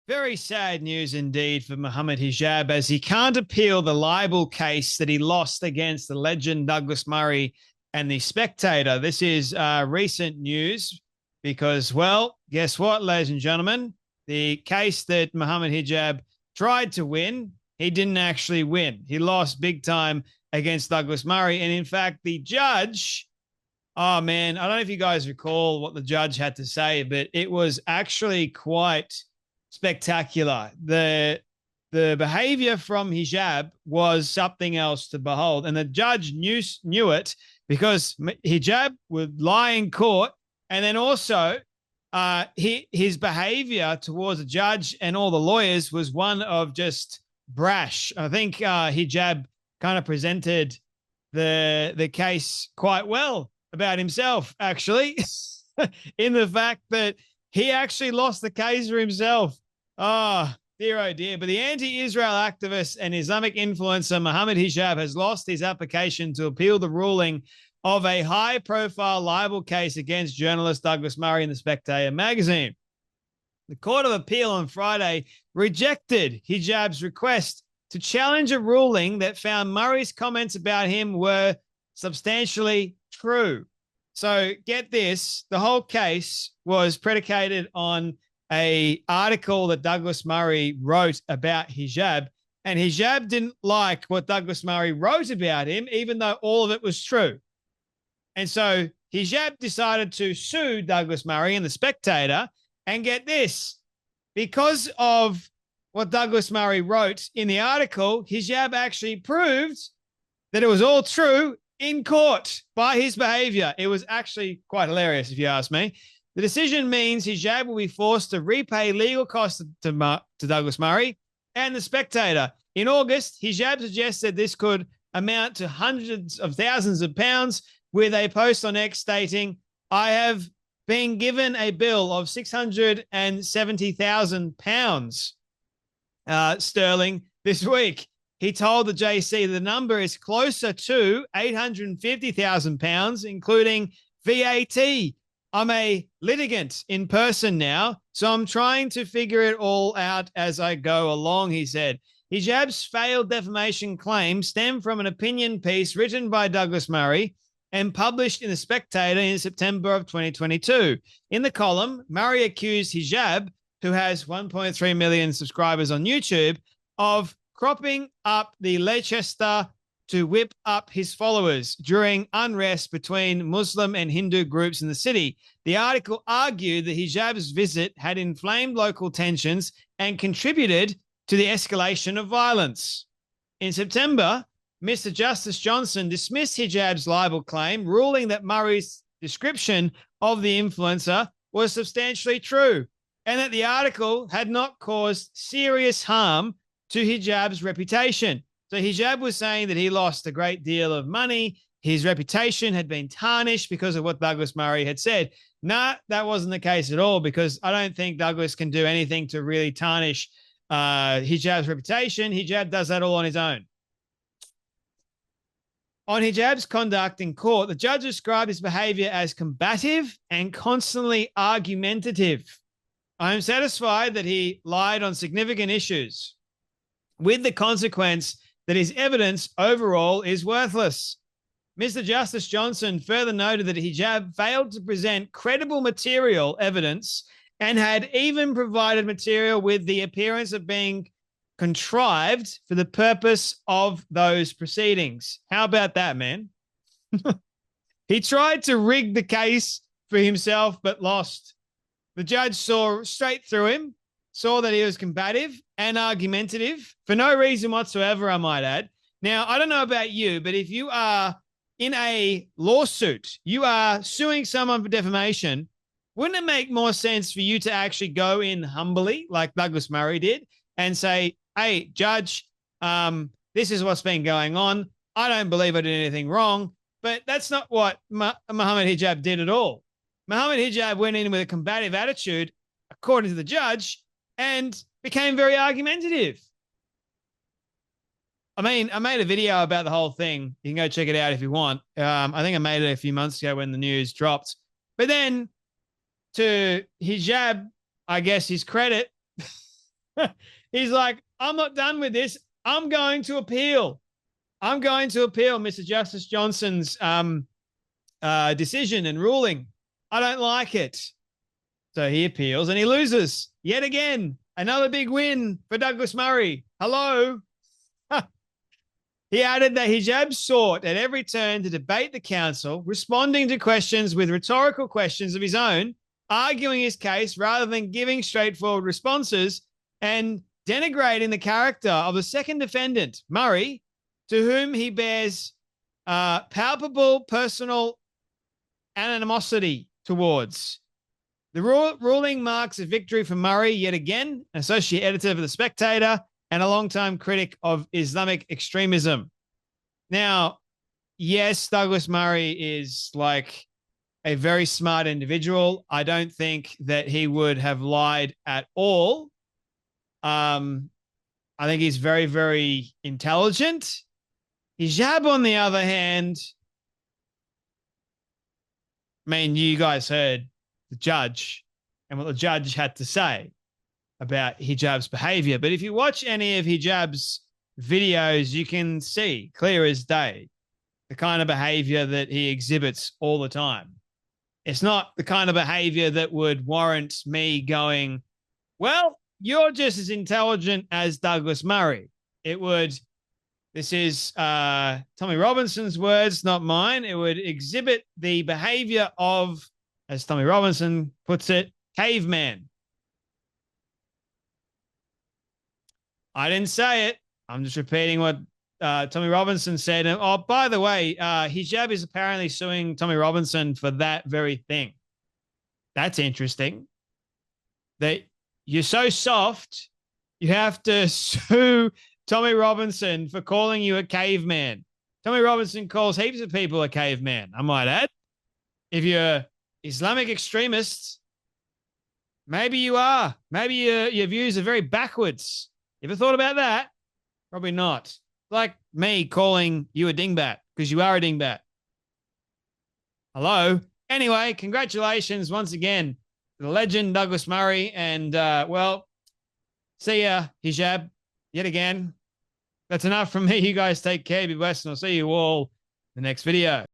Very sad news indeed for Mohammad Hijab, as he can't appeal the libel case that he lost against the legend Douglas Murray and the Spectator. This is recent news because, well, guess what, ladies and gentlemen? The case that Mohammad Hijab tried to win, he didn't actually win. He lost big time against Douglas Murray. And in fact, the judge, oh man, I don't know if you guys recall what the judge had to say, but it was actually quite spectacular. The behavior from Hijab was something else to behold, and the judge knew it because Hijab would lie in court, and then also his behavior towards the judge and all the lawyers was one of just brash. I think Hijab kind of presented the case quite well about himself, actually, in the fact that he actually lost the case for himself. Oh, dear, oh, dear. But the anti-Israel activist and Islamic influencer Mohammad Hijab has lost his application to appeal the ruling of a high-profile libel case against journalist Douglas Murray in the Spectator magazine. The Court of Appeal on Friday rejected Hijab's request to challenge a ruling that found Murray's comments about him were substantially true. So get this, the whole case was predicated on an article that Douglas Murray wrote about Hijab, and Hijab didn't like what Douglas Murray wrote about him, even though all of it was true. And so Hijab decided to sue Douglas Murray and the Spectator, and get this, because of what Douglas Murray wrote in the article, Hijab actually proved that it was all true in court by his behavior. It was actually quite hilarious, if you ask me. The decision means Hijab will be forced to repay legal costs to Douglas Murray and the Spectator. In August, Hijab suggested this could amount to hundreds of thousands of pounds, with a post on X stating, "I have been given a bill of £670,000 sterling this week." He told the JC the number is closer to £850,000, including VAT. "I'm a litigant in person now, so I'm trying to figure it all out as I go along," he said. Hijab's failed defamation claim stemmed from an opinion piece written by Douglas Murray and published in The Spectator in September of 2022. In the column, Murray accused Hijab, who has 1.3 million subscribers on YouTube, of cropping up the Leicester to whip up his followers during unrest between Muslim and Hindu groups in the city. The article argued that Hijab's visit had inflamed local tensions and contributed to the escalation of violence. In September, Mr. Justice Johnson dismissed Hijab's libel claim, ruling that Murray's description of the influencer was substantially true and that the article had not caused serious harm to Hijab's reputation. So Hijab was saying that he lost a great deal of money. His reputation had been tarnished because of what Douglas Murray had said. Nah, that wasn't the case at all, because I don't think Douglas can do anything to really tarnish Hijab's reputation. Hijab does that all on his own. On Hijab's conduct in court, the judge described his behavior as combative and constantly argumentative. "I am satisfied that he lied on significant issues, with the consequence that his evidence overall is worthless." Mr. Justice Johnson further noted that Hijab failed to present credible material evidence and had even provided material with the appearance of being contrived for the purpose of those proceedings. How about that, man? He tried to rig the case for himself, but lost. The judge saw straight through him, saw that he was combative and argumentative for no reason whatsoever, I might add. Now, I don't know about you, but if you are in a lawsuit, you are suing someone for defamation, wouldn't it make more sense for you to actually go in humbly, like Douglas Murray did, and say, "Hey, judge, this is what's been going on. I don't believe I did anything wrong." But that's not what Mohammad Hijab did at all. Mohammad Hijab went in with a combative attitude, according to the judge, and became very argumentative. I mean, I made a video about the whole thing. You can go check it out if you want. I think I made it a few months ago when the news dropped. But then, to Hijab, I guess his credit, He's like, I'm not done with this. I'm going to appeal. I'm going to appeal Mr. Justice Johnson's decision and ruling. I don't like it. So he appeals and he loses yet again. Another big win for Douglas Murray. Hello. He added that Hijab sought at every turn to debate the council, responding to questions with rhetorical questions of his own, arguing his case rather than giving straightforward responses, and denigrating the character of the second defendant, Murray, to whom he bears palpable personal animosity towards. The ruling marks a victory for Murray yet again, associate editor for The Spectator and a longtime critic of Islamic extremism. Now, yes, Douglas Murray is like a very smart individual. I don't think that he would have lied at all. I think he's very, very intelligent. Hijab, on the other hand, I mean, you guys heard the judge and what the judge had to say about Hijab's behavior. But if you watch any of Hijab's videos, you can see clear as day the kind of behavior that he exhibits all the time. It's not the kind of behavior that would warrant me going, well, you're just as intelligent as Douglas Murray. It would, this is Tommy Robinson's words, not mine. It would exhibit the behavior of, as Tommy Robinson puts it, caveman. I didn't say it. I'm just repeating what Tommy Robinson said. And, oh, by the way, Hijab is apparently suing Tommy Robinson for that very thing. That's interesting. That you're so soft, you have to sue Tommy Robinson for calling you a caveman. Tommy Robinson calls heaps of people a caveman, I might add. If you're Islamic extremists, maybe you are. Maybe your views are very backwards. You ever thought about that? Probably not. Like me calling you a dingbat because you are a dingbat. Hello. Anyway, congratulations once again to the legend Douglas Murray. And, well, see ya, Hijab, yet again. That's enough from me. You guys take care. Be blessed. And I'll see you all in the next video.